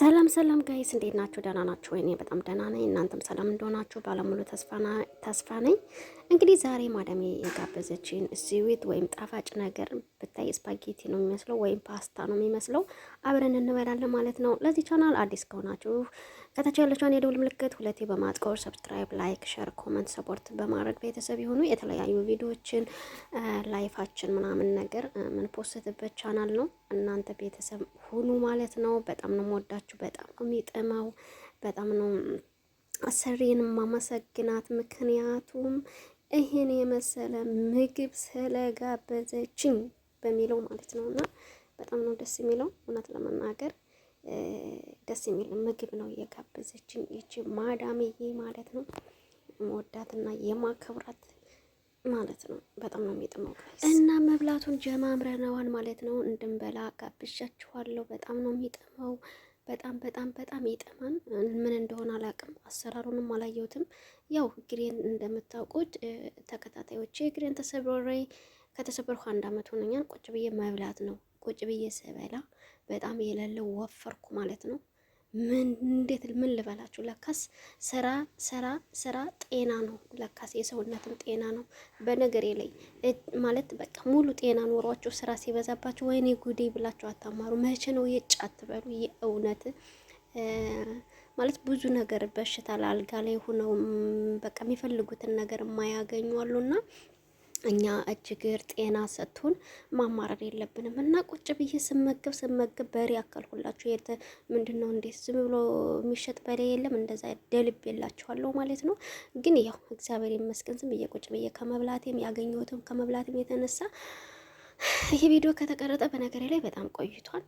ሰላም ሰላም ጋይስ እንዴት ናችሁ? ደህና ናችሁ ወይ? እኔ በጣም ደህና ነኝ። እናንተም ሰላም እንደሆናችሁ ባለሙሉ ተስፋ ነኝ። እንግዲህ ዛሬ ማዳሜ የጋበዘችን ስዊት ወይም ጣፋጭ ነገር ብታይ ስፓጌቲ ነው የሚመስለው ወይም ፓስታ ነው የሚመስለው። አብረን እንበላለን ማለት ነው። ለዚህ ቻናል አዲስ ከሆናችሁ ከታች ያለችውን የደውል ምልክት ሁለቴ በማጥቆር ሰብስክራይብ፣ ላይክ፣ ሼር፣ ኮመንት ሰፖርት በማድረግ ቤተሰብ የሆኑ የተለያዩ ቪዲዮዎችን ላይፋችን ምናምን ነገር ምን ፖስትበት ቻናል ነው። እናንተ ቤተሰብ ሁኑ ማለት ነው። በጣም ነው የምወዳችሁ። በጣም ነው የሚጥመው። በጣም ነው አሰሪን ማመሰግናት። ምክንያቱም ይሄን የመሰለ ምግብ ስለጋበዘችኝ በሚለው ማለት ነው። እና በጣም ነው ደስ የሚለው እውነት ለመናገር ደስ የሚል ምግብ ነው የጋበዘችኝ ይቺ ማዳምዬ ማለት ነው። መወዳትና የማከብራት ማለት ነው። በጣም ነው የሚጥመው እና መብላቱን ጀማምረነዋል ማለት ነው። እንድንበላ ጋብዣችኋለሁ። በጣም ነው የሚጥመው። በጣም ይጥማል። ምን እንደሆነ አላውቅም። አሰራሩንም አላየሁትም። ያው ግሬን እንደምታውቁት ተከታታዮቼ ግሬን ከተሰበርኩ 1 አመት ሆነኛል። ቁጭ ብዬ መብላት ነው። ቁጭ ብዬ ስበላ በጣም የሌለው ወፈርኩ ማለት ነው። ምን ልበላችሁ? ለካስ ስራ ጤና ነው። ለካስ የሰውነትም ጤና ነው። በነገሬ ላይ ማለት በቃ ሙሉ ጤና ኖሯችሁ ስራ ሲበዛባችሁ ወይኔ ጉዴ ብላችሁ አታማሩ። መቼ ነው የጭ አትበሉ። የእውነት ማለት ብዙ ነገር በሽታ ለአልጋ ላይ ሆነው በቃ የሚፈልጉትን ነገር የማያገኙ አሉና እኛ እጅግር ጤና ሰጥቶን ማማረር የለብንም። እና ቁጭ ብዬ ስመገብ በሬ ያከልኩላችሁ ምንድነው እንዴ ዝም ብሎ የሚሸጥ በሬ የለም። እንደዛ ደልብ የላችኋለሁ ማለት ነው። ግን ያው እግዚአብሔር ይመስገን ዝም ብዬ ቁጭ ብዬ ከመብላቴም ያገኘሁትም ከመብላቴም የተነሳ ይሄ ቪዲዮ ከተቀረጠ በነገሬ ላይ በጣም ቆይቷል።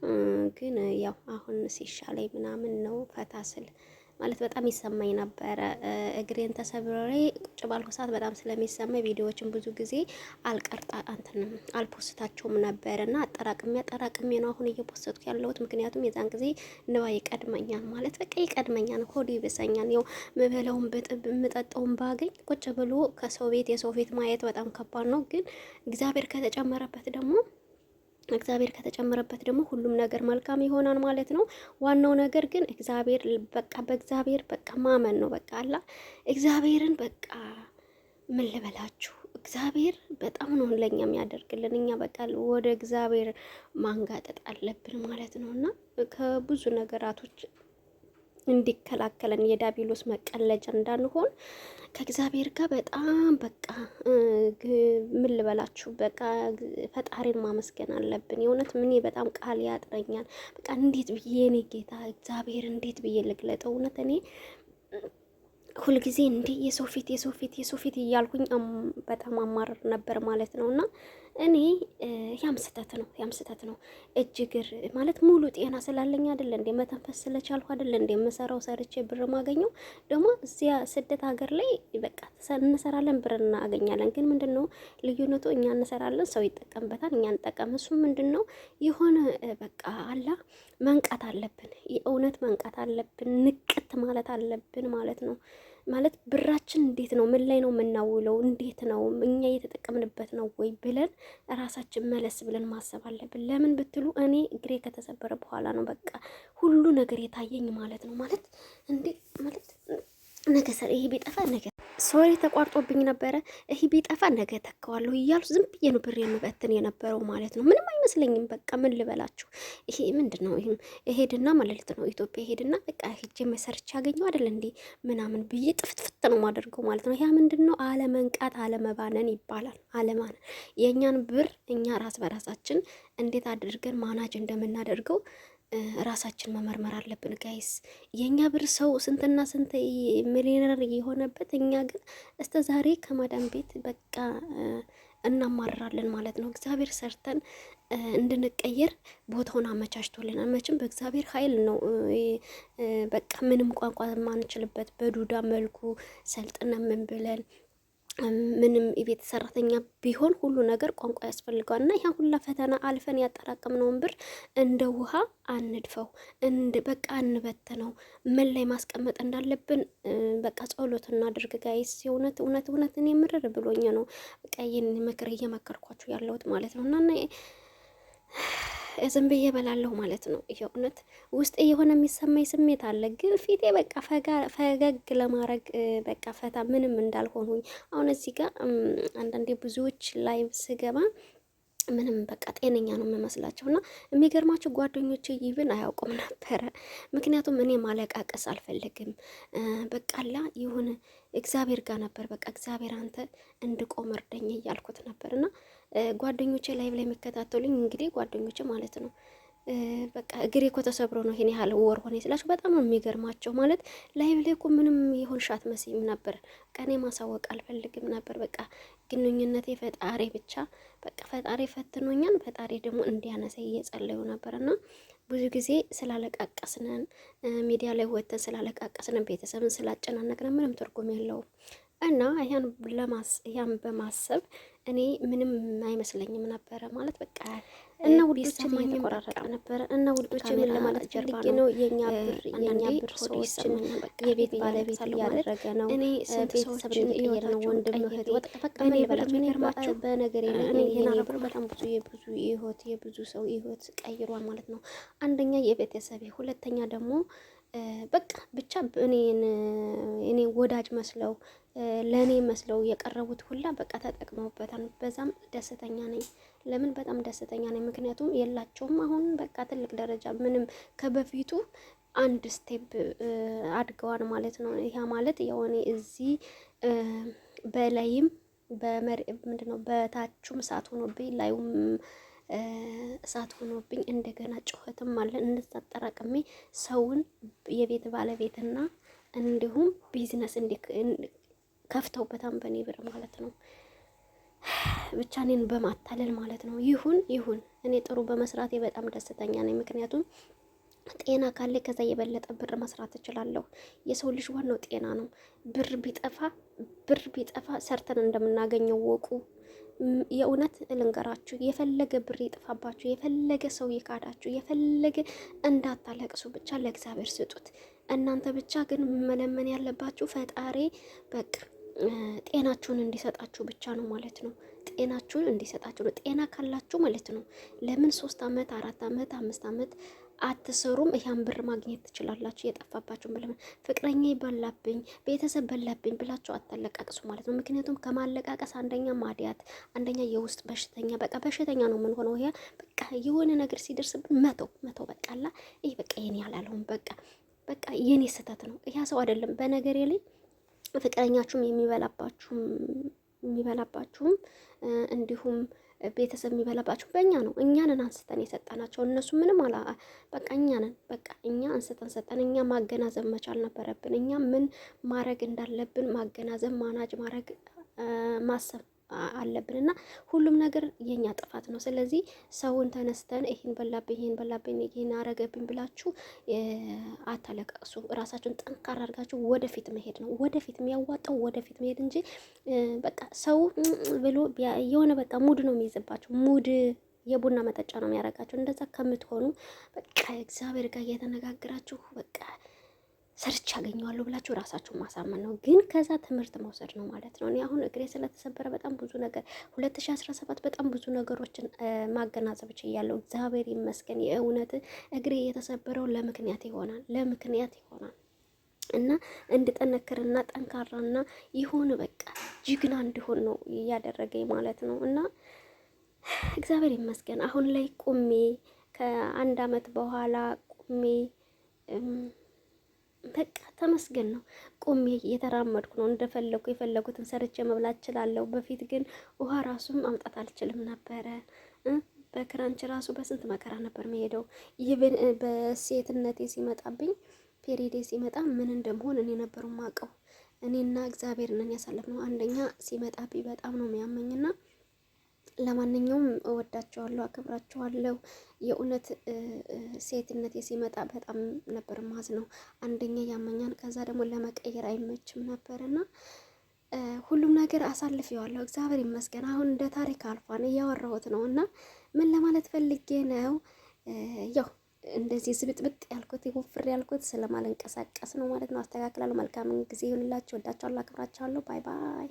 ግን ያው አሁን ሲሻለኝ ምናምን ነው ፈታ ስል ማለት በጣም ይሰማኝ ነበረ። እግሬን ተሰብሬ ቁጭ ባልኩ ሰዓት በጣም ስለሚሰማኝ ቪዲዮዎችን ብዙ ጊዜ አልፖስታቸውም ነበርና አጠራቅሜ ነው አሁን እየፖስተትኩ ያለሁት። ምክንያቱም የዛን ጊዜ ንባ ይቀድመኛል ማለት በቃ ይቀድመኛል፣ ሆዴ ይብሰኛል። ያው ምበላውን የምጠጣውን ባገኝ ቁጭ ብሎ የሰው ቤት ማየት በጣም ከባድ ነው። ግን እግዚአብሔር ከተጨመረበት ደግሞ ሁሉም ነገር መልካም ይሆናል ማለት ነው። ዋናው ነገር ግን በእግዚአብሔር በቃ ማመን ነው። በቃ አላ እግዚአብሔርን በቃ ምን ልበላችሁ፣ እግዚአብሔር በጣም ነው ለኛ የሚያደርግልን። እኛ በቃ ወደ እግዚአብሔር ማንጋጠጥ አለብን ማለት ነው እና ከብዙ ነገራቶች እንዲከላከለን የዳቢሎስ መቀለጃ እንዳንሆን ከእግዚአብሔር ጋር በጣም በቃ ምን ልበላችሁ በቃ ፈጣሪን ማመስገን አለብን። የእውነት ምን በጣም ቃል ያጥረኛል። በቃ እንዴት ብዬ እኔ ጌታ እግዚአብሔር እንዴት ብዬ ልግለጠው? እውነት እኔ ሁልጊዜ እንዴ የሰው ፊት እያልኩኝ በጣም አማረር ነበር ማለት ነው። እና እኔ ያም ስህተት ነው። እጅግር ማለት ሙሉ ጤና ስላለኝ አይደለ እንዴ መተንፈስ ስለቻልኩ አይደለ እንዴ የምሰራው ሰርቼ ብር ማገኘው። ደግሞ እዚያ ስደት ሀገር ላይ በቃ እንሰራለን ብር እናገኛለን። ግን ምንድነው ልዩነቱ? እኛ እንሰራለን፣ ሰው ይጠቀምበታል፣ እኛ እንጠቀም። እሱ ምንድነው የሆነ በቃ አላ መንቃት አለብን። የእውነት መንቃት አለብን። ንቅት ማለት አለብን ማለት ነው። ማለት ብራችን እንዴት ነው? ምን ላይ ነው የምናውለው? እንዴት ነው እኛ እየተጠቀምንበት ነው ወይ ብለን ራሳችን መለስ ብለን ማሰብ አለብን። ለምን ብትሉ እኔ እግሬ ከተሰበረ በኋላ ነው በቃ ሁሉ ነገር የታየኝ ማለት ነው። ማለት እንዴ ማለት ነገ ይሄ ቢጠፋ ነገ ሶሪ ተቋርጦብኝ ነበረ። ይሄ ቢጠፋ ነገ ተካዋለሁ እያልኩ ዝም ብዬ ነው ብር የምበትን የነበረው ማለት ነው። ምንም አይመስለኝም። በቃ ምን ልበላችሁ፣ ይሄ ምንድነው? ይሄም እሄድና ማለት ነው ኢትዮጵያ ሄድና በቃ ሄጄ መሰርቻ ያገኘው አይደል እንዴ ምናምን ብዬ ጥፍትፍት ነው ማደርገው ማለት ነው። ያ ምንድነው? አለመንቃት፣ አለመባነን ይባላል። አለማነን የእኛን ብር እኛ ራስ በራሳችን እንዴት አድርገን ማናጅ እንደምናደርገው ራሳችን መመርመር አለብን ጋይስ። የኛ ብር ሰው ስንትና ስንት ሚሊዮነር የሆነበት እኛ ግን እስከ ዛሬ ከማዳም ቤት በቃ እናማርራለን ማለት ነው። እግዚአብሔር ሰርተን እንድንቀየር ቦታውን አመቻችቶልናል። መቼም በእግዚአብሔር ኃይል ነው። በቃ ምንም ቋንቋ የማንችልበት በዱዳ መልኩ ሰልጥነ ምን ብለን ምንም የቤት ሰራተኛ ቢሆን ሁሉ ነገር ቋንቋ ያስፈልገዋል። እና ያን ሁላ ፈተና አልፈን ያጠራቀምነውን ብር እንደ ውሃ አንድፈው በቃ አንበትነው። ምን ላይ ማስቀመጥ እንዳለብን በቃ ጸሎት እናድርግ ጋይስ። እውነት እኔ ምርር ብሎኝ ነው በቃ ይህን ምክር እየመከርኳችሁ ያለሁት ማለት ነው። እና ዝም ብዬ እበላለሁ ማለት ነው። የእውነት ውስጥ የሆነ የሚሰማኝ ስሜት አለ፣ ግን ፊቴ በቃ ፈገግ ለማድረግ በቃ ፈታ ምንም እንዳልሆንኩኝ። አሁን እዚህ ጋር አንዳንዴ ብዙዎች ላይቭ ስገባ ምንም በቃ ጤነኛ ነው የምመስላቸው እና የሚገርማቸው ጓደኞቼ ይብን አያውቁም ነበረ። ምክንያቱም እኔ ማለቃቀስ አልፈልግም። በቃላ ይሁን እግዚአብሔር ጋር ነበር በቃ እግዚአብሔር አንተ እንድቆም እርደኝ እያልኩት ነበር። እና ጓደኞቼ ላይቭ ላይ የሚከታተሉኝ እንግዲህ ጓደኞቼ ማለት ነው በቃ እግሬ እኮ ተሰብሮ ነው ይሄን ያህል ወር ሆነ ስላቸው በጣም ነው የሚገርማቸው። ማለት ላይቭ ላይ እኮ ምንም የሆን ሻት መስይም ነበር። ቀኔ ማሳወቅ አልፈልግም ነበር። በቃ ግንኙነቴ ፈጣሪ ብቻ በቃ ፈጣሪ ፈትኖኛል፣ ፈጣሪ ደግሞ እንዲያነሳ እየጸለዩ ነበር። እና ብዙ ጊዜ ስላለቃቀስነን ሚዲያ ላይ ወጥተን ስላለቃቀስነን ቤተሰብን ስላጨናነቅነን ምንም ትርጉም የለውም። እና ያን በማሰብ እኔ ምንም አይመስለኝም ነበረ ማለት በቃ እና ውዶች እየተቆራረጠ ነበረ። እና ውዶች ምን ለማለት ፈልጌ ነው፣ የኛ ብር ሰዎችን የቤት ባለቤት እያደረገ ነው። እኔ ስንት ሰዎች እየቀየረ ነው፣ ወንድም እህት ወጥ በቃ ምን ይበላችሁ የሚገርማችሁ በነገሬ ላይ እኔ ብር በጣም የብዙ ሰው ህይወት ቀይሯል ማለት ነው። አንደኛ የቤተሰቤ፣ ሁለተኛ ደግሞ በቃ ብቻ እኔ ወዳጅ መስለው ለእኔ መስለው የቀረቡት ሁላ በቃ ተጠቅመውበታል። በዛም ደስተኛ ነኝ። ለምን በጣም ደስተኛ ነኝ? ምክንያቱም የላቸውም አሁን በቃ ትልቅ ደረጃ ምንም ከበፊቱ አንድ ስቴፕ አድገዋል ማለት ነው። ያ ማለት የሆነ እዚህ በላይም ምንድነው በታቹም እሳት ሆኖብኝ ላዩም እሳት ሆኖብኝ እንደገና ጩኸትም አለ። እነዛ አጠራቅሜ ሰውን የቤት ባለቤትና እንዲሁም ቢዝነስ ከፍተውበታም በኔ ብር ማለት ነው። ብቻ እኔን በማታለል ማለት ነው። ይሁን እኔ ጥሩ በመስራቴ በጣም ደስተኛ ነኝ። ምክንያቱም ጤና ካለ ከዛ የበለጠ ብር መስራት እችላለሁ። የሰው ልጅ ዋናው ጤና ነው። ብር ቢጠፋ ሰርተን እንደምናገኘው ወቁ። የእውነት ልንገራችሁ፣ የፈለገ ብር ይጥፋባችሁ፣ የፈለገ ሰው ይካዳችሁ፣ የፈለገ እንዳታለቅሱ፣ ብቻ ለእግዚአብሔር ስጡት። እናንተ ብቻ ግን መለመን ያለባችሁ ፈጣሪ በቃ ጤናችሁን እንዲሰጣችሁ ብቻ ነው ማለት ነው። ጤናችሁን እንዲሰጣችሁ ነው። ጤና ካላችሁ ማለት ነው ለምን 3 አመት 4 አመት 5 አመት አትሰሩም? ያን ብር ማግኘት ትችላላችሁ። የጠፋባችሁን ብለ ፍቅረኛ በላብኝ፣ ቤተሰብ በላብኝ ብላችሁ አታለቃቅሱ ማለት ነው። ምክንያቱም ከማለቃቀስ አንደኛ ማዲያት፣ አንደኛ የውስጥ በሽተኛ በቃ በሽተኛ ነው ምን ሆነው ያ በቃ የሆነ ነገር ሲደርስብን መተው በቃላ ይሄ በቃ የኔ ያላለውን በቃ የኔ ስህተት ነው። ያ ሰው አይደለም በነገሬ ላይ ፍቅረኛችሁም የሚበላባችሁም እንዲሁም ቤተሰብ የሚበላባችሁ በእኛ ነው። እኛንን አንስተን የሰጠናቸው እነሱ ምንም በቃ እኛንን በቃ እኛ አንስተን ሰጠን። እኛ ማገናዘብ መቻል ነበረብን። እኛ ምን ማድረግ እንዳለብን ማገናዘብ ማናጅ ማድረግ ማሰብ አለብን እና ሁሉም ነገር የኛ ጥፋት ነው። ስለዚህ ሰውን ተነስተን ይሄን በላብኝ ይሄን አረገብኝ ብላችሁ አታለቃቅሱ። ራሳችሁን ጠንካራ አድርጋችሁ ወደፊት መሄድ ነው። ወደፊት የሚያዋጣው ወደፊት መሄድ እንጂ በቃ ሰው ብሎ የሆነ በቃ ሙድ ነው የሚይዝባችሁ። ሙድ የቡና መጠጫ ነው የሚያደርጋችሁ። እንደዛ ከምትሆኑ በቃ እግዚአብሔር ጋር እየተነጋግራችሁ በቃ ሰርች ያገኘዋለሁ ብላችሁ ራሳችሁን ማሳመን ነው። ግን ከዛ ትምህርት መውሰድ ነው ማለት ነው። እኔ አሁን እግሬ ስለተሰበረ በጣም ብዙ ነገር 2017 በጣም ብዙ ነገሮችን ማገናዘብ ችያለሁ። እግዚአብሔር ይመስገን። የእውነት እግሬ የተሰበረው ለምክንያት ይሆናል እና እንድጠነክርና ጠንካራና ይሁን በቃ ጅግና እንዲሆን ነው እያደረገኝ ማለት ነው። እና እግዚአብሔር ይመስገን አሁን ላይ ቁሜ ከ1 አመት በኋላ ቁሜ በቃ ተመስገን ነው። ቁሜ እየተራመድኩ ነው። እንደፈለኩ የፈለጉትን ሰርቼ መብላት እችላለሁ። በፊት ግን ውሃ ራሱም ማምጣት አልችልም ነበረ። በክራንች ራሱ በስንት መከራ ነበር መሄደው። ይብን በሴትነቴ ሲመጣብኝ ፔሪዴ ሲመጣ ምን እንደምሆን እኔ ነበር ማቀው። እኔና እግዚአብሔር ነን ያሳለፍነው። አንደኛ ሲመጣብኝ በጣም ነው የሚያመኝና ለማንኛውም እወዳቸዋለሁ፣ አክብራቸዋለሁ። የእውነት ሴትነቴ ሲመጣ በጣም ነበር ማዝነው። አንደኛ ያመኛል፣ ከዛ ደግሞ ለመቀየር አይመችም ነበርና ሁሉም ነገር አሳልፌዋለሁ። እግዚአብሔር ይመስገን። አሁን እንደ ታሪክ አልፏን እያወራሁት ነው እና ምን ለማለት ፈልጌ ነው ያው እንደዚህ ዝብጥብጥ ያልኩት ወፍር ያልኩት ስለማልንቀሳቀስ ነው ማለት ነው። አስተካክላለሁ። መልካም ጊዜ ይሁንላችሁ። ወዳችኋለሁ፣ አክብራችኋለሁ። ባይ ባይ።